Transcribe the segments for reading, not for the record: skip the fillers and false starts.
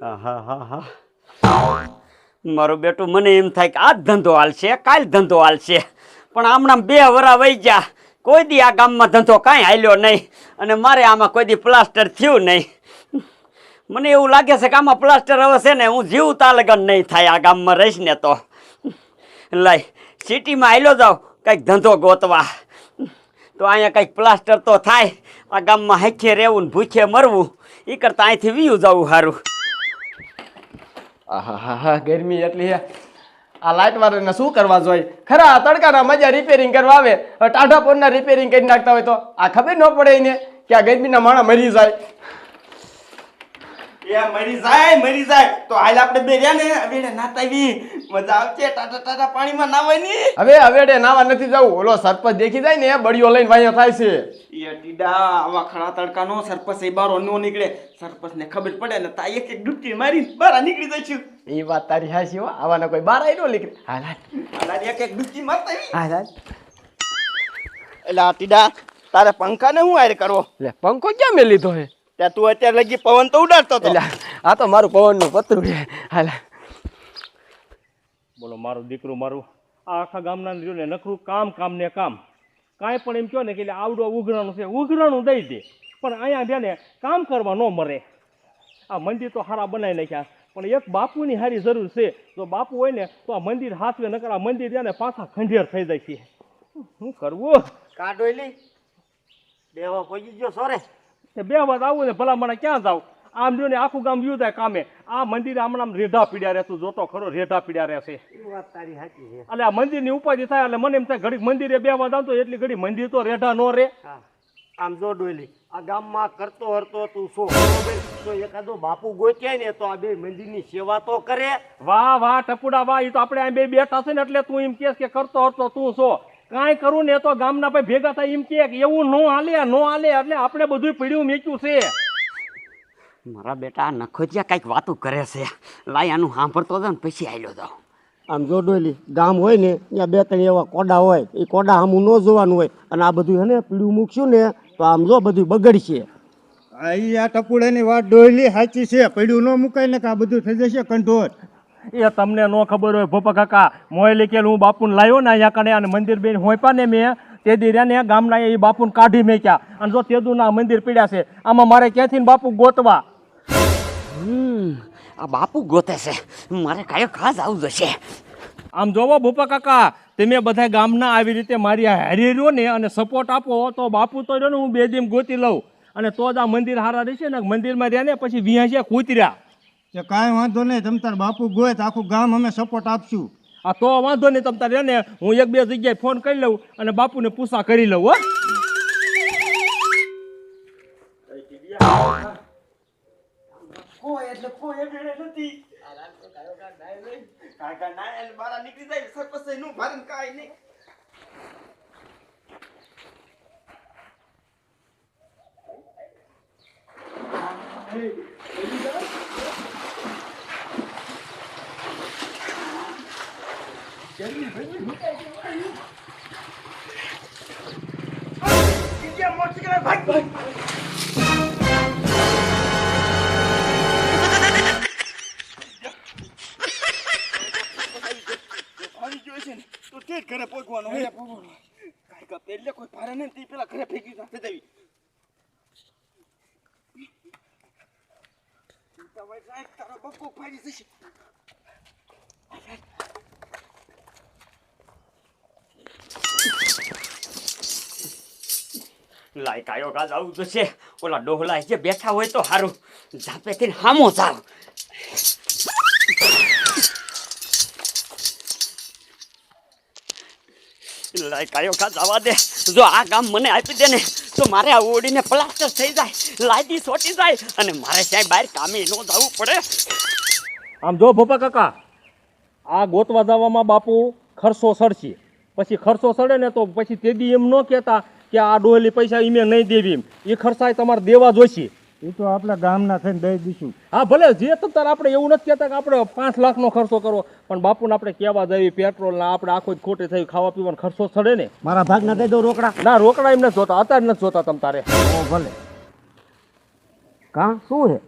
હા હા હા મારું બેટું મને એમ થાય કે આજ ધંધો હાલશે કાલ ધંધો હાલશે પણ હમણાં 2 વરા વહી ગયા કોઈ દી આ ગામમાં ધંધો કાંઈ હાલ્યો નહીં અને મારે આમાં કોઈ દી પ્લાસ્ટર થયું નહીં મને એવું લાગે છે કે આમાં પ્લાસ્ટર હવે છે ને હું જીવતા લગન નહીં થાય આ ગામમાં રહીશ ને તો લાય સિટીમાં હાલ્યો જાવ કંઈક ધંધો ગોતવા તો અહીંયા કંઈક પ્લાસ્ટર તો થાય આ ગામમાં હાખે રહેવું ને ભૂખે મરવું એ કરતાં અહીંથી વીયું જવું સારું આહા ગરમી એટલી હે આ લાઇટ વાળાને શું કરવા જોઈએ ખરા તડકાના મજા રિપેરિંગ કરવા આવે ટાઢા પોરના રિપેરિંગ કરી નાખતા હોય તો આ ખબર ન પડે એને કે આ ગરમીના માણા મરી જાય મરી જાય તો હાલ આપણે બે રહ્યા ને હવે નાતાવી મજા આવશે ટાટા ટાટા પાણીમાં નાવાની હવે હવેડે નાવા નથી જવું ઓલો સરપંચ દેખી જાય ને બળીઓ લઈને વાયો થાય છે એ ટીડા આવા ખડા તડકાનો સરપંચ એ બારો નો નીકળે સરપંચ ને ખબર પડે ને તા એક ડૂબકી મારી બહાર નીકળી જાય છે એ વાત તારી હાચી હો આવાના કોઈ બાર આઈ નો નીકળે હાલ એક ડૂબકી મારતા હાલ એટલે આ ટીડા તારે પંખા ને હું આયર કરવો લે પંખો ક્યાં મેં લીધો હે ત્યાં તું અત્યારે લગી પવન તો ઉડાડતો હતો આ તો મારું પવનનું પતરું છે હાલ બોલો મારું દીકરું મારું આ આખા ગામના રહ્યું ને નખરું કામ ને કામ કાંઈ પણ એમ કહો ને કે આવડો ઉઘરાણું છે ઉઘરાણું દઈ દે પણ અહીંયા છે ને કામ કરવા ન મરે આ મંદિર તો સારા બનાવી નાખ્યા પણ એક બાપુની સારી જરૂર છે જો બાપુ હોય ને તો આ મંદિર હાથવે નકર આ મંદિર છે ને પાછા ખંડેર થઈ જાય છે શું કરવું કાઢોયલી દેવા પહોંચી ગયો સોરે તે 2 વાર આવું ને ભલા મને ક્યાં જાવ આમ જો ને આખું ગામ વ્યૂ થાય કામે આ મંદિર હમણાં રેઢા પીડ્યા રહે તું જોતો ખરો રેઢા પીડ્યા રહેશે વાત તારી સાચી છે એટલે આ મંદિરની ઉપાધિ થાય એટલે મને એમ થાય ઘડીક મંદિરે 2 વાર આવતો એટલી ઘડી મંદિર તો રેઢા નો રે આમ જો ડોયલી આ ગામમાં કરતો હરતો તું શું બરોબર તો એકાદો બાપુ ગોત્યાય ને તો આ બે મંદિરની સેવા તો કરે વાહ ટપુડા વાહ એ તો આપણે અહીં બે બેઠા છે ને એટલે તું એમ કહેશ કે કરતો હરતો તું છો કાંઈ કરું ને તો ગામના ભાઈ ભેગા થાય એમ કે એવું નો હાલે એટલે આપણે બધું પીડ્યું મેચ્યું છે મારા બેટા નખોજિયા કંઈક વાતું કરે છે લાય આનું સાંભળતો હતો ને પછી આવેલો જાવ આમ જો ડોયલી ગામ હોય ને ત્યાં 2-3 એવા કોડા હોય એ કોડા આમું ન જોવાનું હોય અને આ બધું હે ને પીળું મૂકશું ને તો આમ જો બધું બગડશે આ ટપુડાની વાત ડોયલી સાચી છે પડ્યું ન મુકાય ને કે આ બધું થઈ જશે કંઠોર એ તમને ન ખબર હોય ભોપા કાકા મોયલી કે હું બાપુને લાવ્યો ને અહીંયા કને અને મંદિર બેન હોઈપા ને મેં તે દી રહ્યા ને ગામના એ બાપુને કાઢી મેક્યા અને જો તેદુના મંદિર પીડ્યા છે આમાં મારે ક્યાંથી ને બાપુ ગોતવા આ બાપુ ગોતે છે મારે કાયો ખાસ આવું જશે આમ જોવો ભોપા કાકા તમે બધા ગામના આવી રીતે મારી હારી રહ્યો ને અને સપોર્ટ આપો તો બાપુ તો રહ્યો ને હું 2 દી ગોતી લઉં અને તો જ આ મંદિર હારા રહેશે ને મંદિરમાં રહ્યા ને પછી વિહાજ્યા કૂતર્યા કે કાંઈ વાંધો નહીં તમ તાર બાપુ ગોય તો આખું ગામ અમે સપોર્ટ આપશું આ તો વાંધો નહીં તમ તારે ને હું 1-2 જગ્યાએ ફોન કરી લઉં અને બાપુને પૂછા કરી લઉં હો એટલે કોઈ એડે નથી કાકા ના એટલે બારા નીકળી જાય સરપંચ નું ભારણ કાઈ નહીં ઘરે પહોંચવાનું હોય કાકા પેલે કોઈ ભારે નહીં તે પેલા ઘરે ફેંકી નાખી દેવી તારો બક્કો ફાડી જશે લાય કાયો કાજ આવું જશે ઓલા ડોહલા જે બેઠા હોય તો સારું ઝાપેથી હામો જાવ લાય કાયો કાજ આવવા દે જો આ ગામ મને આપી દે ને તો મારે આ ઓડીને પ્લાસ્ટર થઈ જાય લાદી સોટી જાય અને મારે સાહેબ બહાર કામે ન જવું પડે આમ જો ભોપા કાકા આ ગોતવા જવામાં બાપુ ખર્ચો સડશે પછી ખર્ચો સડે ને તો પછી તેદી એમ ન કહેતા કે આ ડોહલી પૈસા ઈમે નહીં દેવી એ ખર્ચાય તમારે દેવા જોઈશે એ તો આપણા ગામના થઈને દઈ દઈશું હા ભલે જે તમ આપણે એવું નથી કહેતા કે આપણે 5 લાખનો ખર્ચો કરવો પણ બાપુને આપણે કહેવા જઈએ પેટ્રોલના આપણે આખો જ ખોટી થઈ ખાવા પીવાનો ખર્ચો સડે ને મારા ભાગના દઈ દો રોકડા ના રોકડા એમ નથી જોતા અત્યારે નથી જોતા તમ તારે ભલે કાં શું છે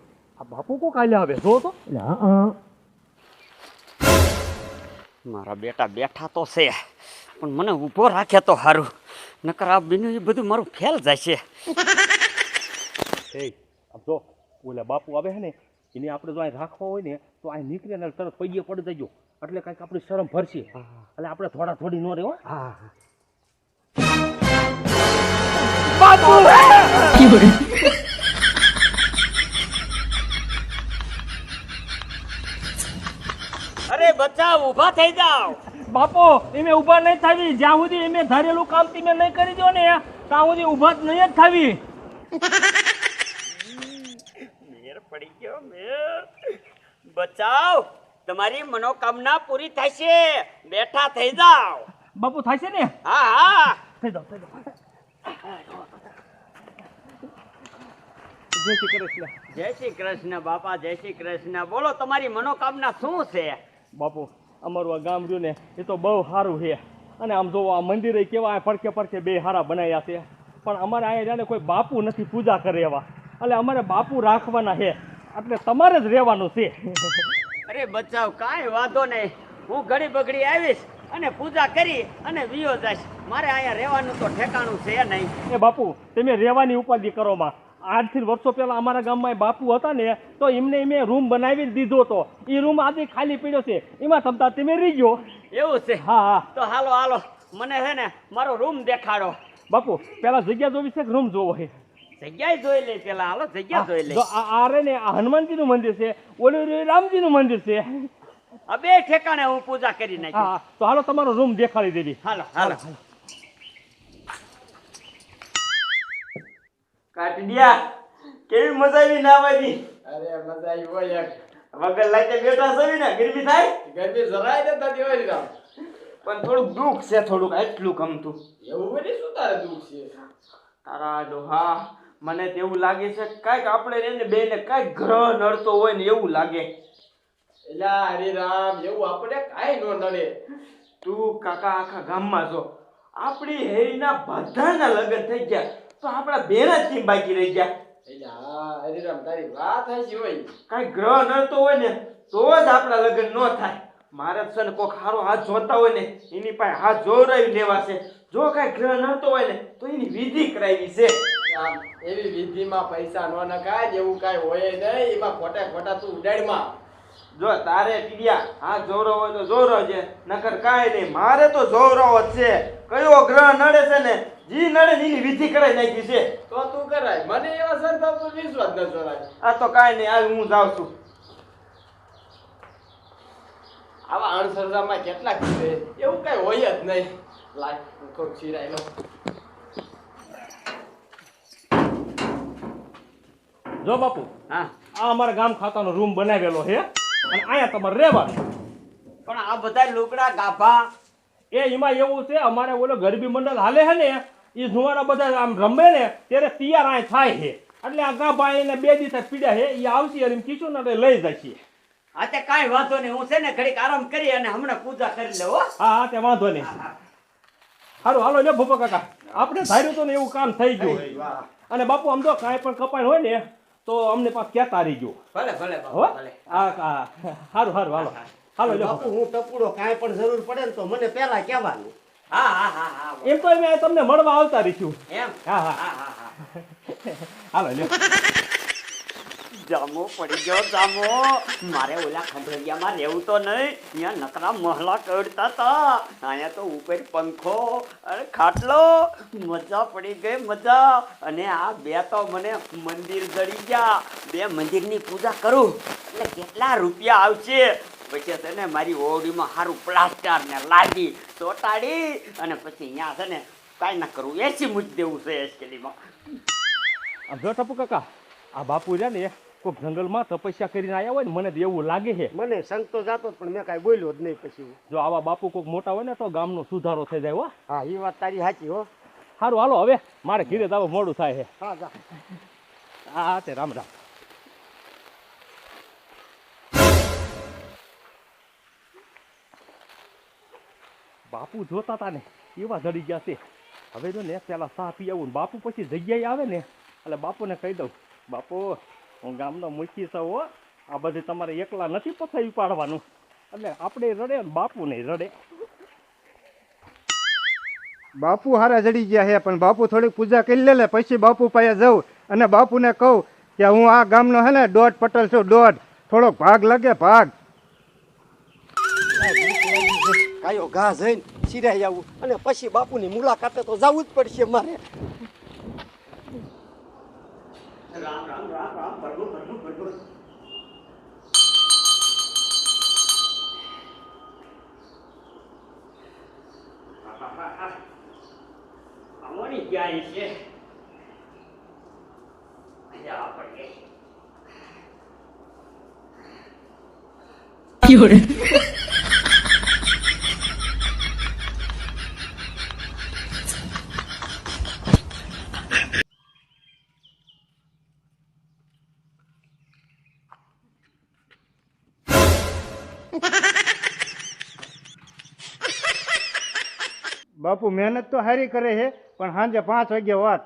આ બાપુ કો કાલે આવે જો તો એટલે હા મારા બેટા બેઠા તો છે પણ મને ઊભો રાખે તો સારું, નકર આ બીનું એ બધું મારું ફેલ જશે. એ આમ જો ઓલા બાપુ આવે છે ને એને આપણે જો અહીં રાખવા હોય ને તો અહીં નીકળે ને તરત પૈયે પડી જજો એટલે કાંઈક આપણી શરમ ભરશે એટલે આપણે થોડા થોડી નો રહેવો. હા અરે બચાવ, ઊભા થઈ જાઓ. બાપો એમે ઊભા નહીં થાવી જ્યાં સુધી એમે ધારેલું કામ તમે નહીં કરી દો ને ત્યાં સુધી ઊભા જ નહીં જ થાવી. મેર પડી ગયો મેર. બચાવ, તમારી મનોકામના પૂરી થશે, બેઠા થઈ જાઓ. બાપુ થાય છે ને હા હા થઈ જાઓ થઈ જાઓ. જય શ્રી કૃષ્ણ. જય શ્રી કૃષ્ણ બાપા, જય શ્રી કૃષ્ણ. બોલો તમારી મનોકામના શું છે? બાપુ અમારું આ ગામ રહ્યું ને એ તો બહુ સારું છે અને આમ જોવો આ મંદિરે કેવા આ પડખે પડખે બે હારા બનાવ્યા છે પણ અમારે અહીંયા જાણે કોઈ બાપુ નથી પૂજા કરે એવા એટલે અમારે બાપુ રાખવાના છે એટલે તમારે જ રહેવાનું છે. અરે બચાવ, કાંઈ વાંધો નહીં, હું ઘડી બગડી આવીશ અને પૂજા કરી અને વિયો જઈશ. મારે અહીંયા રહેવાનું તો ઠેકાણું છે નહીં. એ બાપુ તમે રહેવાની ઉપાધિ કરો માં. આજથી વર્ષો પહેલા અમારા ગામમાં એ બાપુ હતા ને તો એમને એમે રૂમ બનાવી દીધો હતો. એ રૂમ આજે ખાલી પડ્યો છે, એમાં તમતા તમે રહી ગયો. એવું છે? હા હા તો હાલો હાલો, મને છે ને મારો રૂમ દેખાડો. બાપુ પેલા જગ્યા જોવી છે કે રૂમ જોવો છે? જગ્યાએ જોઈ લે પેલા, હાલો જગ્યા જોઈ લે. જો આ રે ને આ હનુમાનજીનું મંદિર છે, ઓલું રે રામજીનું મંદિર છે. આ બે ઠેકાણે હું પૂજા કરી નાખી. હા તો હાલો તમારો રૂમ દેખાડી દેવી. હાલો હાલો. કાટડિયા, કેવી મજા આવી નાવાની? અરે મજા આવી હોય યાર. વગર લાઈટે બેઠા છે ને, ગરમી થાય ગરમી જરાય ન થતી હોય ને. પણ થોડુંક દુઃખ છે, થોડુંક એટલું ગમતું. એવું બની શું તારે દુઃખ છે? તારા ડોહા, મને તો એવું લાગે છે કાંઈક આપણે એને બેને કાંઈક ગ્રહ નડતો હોય ને એવું લાગે. એલા હરિરામ, એવું આપણે કાંઈ નો નડે. તું કાકા આખા ગામમાં છો, આપણી હેરીના બધાના લગ્ન થઈ ગયા તો આપણા બેના જ કેમ બાકી રહી ગયા? એલા હરિરામ, તારી વાત હશે હોય. કાંઈ ગ્રહ નડતો હોય ને તો જ આપણા લગ્ન ન થાય. મારે છે ને કોક હારો હાથ જોતા હોય ને એની પાસે હાથ જોવરાવી લેવા છે. જો કાંઈ ગ્રહ નડતો હોય ને તો એની વિધિ કરાવી છે. આમ એવી વિધિમાં પૈસા નો નખાય ને એવું કાંઈ હોય નહીં. એમાં ખોટા ખોટા તું ઉડાડમાં. જો તારે ટીડિયા હાથ જોવરાવો હોય તો જોવરાવજે, નકર કાંઈ નહીં. મારે તો જોવરાવો જ છે. કયો ગ્રહ નડે છે ને જી નડે ને એની વિધિ કરાવી નાખી છે. તો તું કરાય, મને એવા સરતા પર વિશ્વાસ ન જોડાય. આ તો કાંઈ નહીં, આ હું જાઉં છું. આવા અણસરદામાં કેટલાક છે, એવું કાંઈ હોય જ નહીં. લાય હું થોડુંક સિરાય લો. જો બાપુ હા, આ અમારા ગામ ખાતાનો રૂમ બનાવેલો છે અને અહીંયા તમારે રહેવાનું. પણ આ બધા લુગડા ગાભા. એ એમાં એવું છે અમારે ઓલો ગરબી મંડળ હાલે છે ને એ જુવાના બધા આમ રમે ને ત્યારે તૈયાર અહીં થાય છે એટલે આ ગાભા એને 2 દિવસ પીડ્યા છે એ આવશે અને કીધું ને એટલે લઈ જાય છે. હા તે કાંઈ વાંધો નહીં, હું છે ને ઘડીક આરામ કરી અને હમણાં પૂજા કરી લઉં હો. હા હા તે વાંધો નહીં. હાલો હાલો લે ભૂપા કાકા, આપણે ધાર્યું હતું ને એવું કામ થઈ ગયું. અને બાપુ આમ તો કાંઈ પણ કપાણ હોય ને તો અમને પાસ કહેતા રહી ગયું. ભલે ભલે હો બાપા, ભલે. હા સારું સારું હાલો હાલો લે બાપુ હું ટપુડો કાંઈ પણ જરૂર પડે ને તો મને પહેલા કહેવાનું. હા હા હા હા. એમ તો અમે તમને મળવા આવતા રહીશું. એમ? હા હા હા હા હા. હાલો લે. જામો પડી ગયો જામો. મારે ઓલા ખંડરિયામાં રહેવું તો નહીં, ત્યાં નકરા મહલા કરતા હતા. અહીંયા તો ઉપર પંખો અને ખાટલો, મજા પડી ગઈ મજા. અને આ બે તો મને મંદિર જડી ગયા. બે મંદિરની પૂજા કરું એટલે કેટલા રૂપિયા આવશે. પછી છે ને મારી ઓરડીમાં સારું પ્લાસ્ટર ને લાદી ચોટાડી અને પછી અહીંયા છે ને કાંઈ ના કરવું, એસી મૂકી દેવું છે એસકેલીમાં. આમ જો ટપુ કાકા, આ બાપુ રહ્યા ને કોઈક જંગલમાં તપસ્યા કરીને આવ્યા હોય ને મને તો એવું લાગે છે. મને સંગ તો જાતો જ પણ મેં કાંઈ બોલ્યો જ નહીં પછી. જો આવા બાપુ કોઈક મોટા હોય ને તો ગામનો સુધારો થઈ જાય. હો હા એ વાત તારી સાચી હો. સારું હાલો હવે મારે ઘીરે જવું મોડું થાય છે. હા જા. હા તે રામ રામ. બાપુ જોતા હતા ને એવા જડી ગયા છે. હવે જો ને પેલા સા પી આવું બાપુ પછી જગ્યાએ આવે ને એટલે બાપુને કહી દઉં, બાપુ હું ગામનો મુખી છું હો. આ બધી તમારે એકલા નથી પથાવી પાડવાનું. એટલે આપણે રડે ને બાપુ નહીં રડે. બાપુ હારા જડી ગયા છે પણ બાપુ થોડીક પૂજા કરી લે પછી બાપુ પાસે જાઉં અને બાપુને કહું કે હું આ ગામનો હે ને દોઢ પટેલ છું, દોઢ. થોડોક ભાગ લાગે, ભાગ. કાયો ઘા જઈને સિરાઈ આવું અને પછી બાપુની મુલાકાતે તો જવું જ પડશે મારે. રામ રામ રામ રામ ભરવું ભરવું ભરવું. અમારી ક્યાંય છે અહીંયા પડીએ. બાપુ મહેનત તો સારી કરે છે પણ સાંજે 5 વાગે વાત.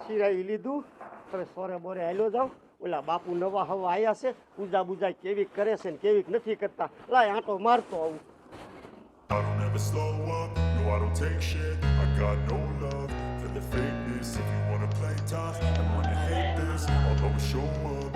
સિરાઈ લીધું હવે સોરે બોરે હાલ્યો જાવ. ઓલા બાપુ નવા હવા આવ્યા છે, પૂજા બુજા કેવીક કરે છે ને કેવીક નથી કરતા. લાય આંટો મારતો આવું. I don't ever slow up, no I don't take shit. I got no love for the fakeness. If you wanna play tough and wanna hate this, I'll always show up.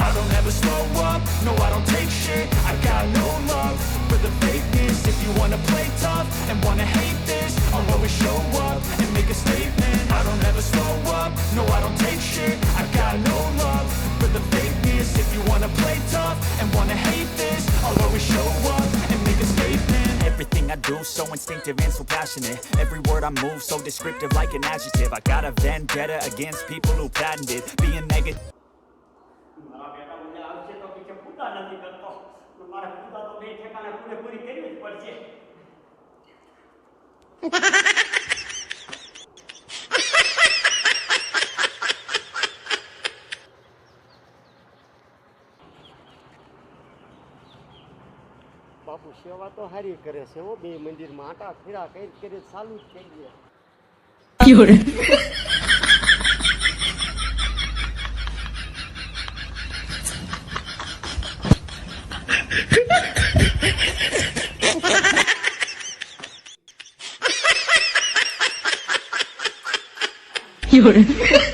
I don't ever slow up, no I don't take shit. I got no love for the fakeness. If you wanna play tough and wanna hate this, I'll always show up and make a statement. I don't ever slow up, no I don't take shit. I got no love for the fakeness. If you wanna play tough and wanna hate this, I'll always show up and make a statement. Everything I do so instinctive and so passionate. Every word I move so descriptive like an adjective. I got a vendetta against people who patented being negative. મારા બેટા મને આવશે તો કે પૂજા નથી કરતો. મારે પૂજા તો બે ઠેકાણે પૂરેપૂરી કરવી જ પડશે. બાપુ સેવા તો સારી કરે છે હો. 2 મંદિરમાં આટા ફેરા કરી કરી ચાલુ જ કરીએ.有人。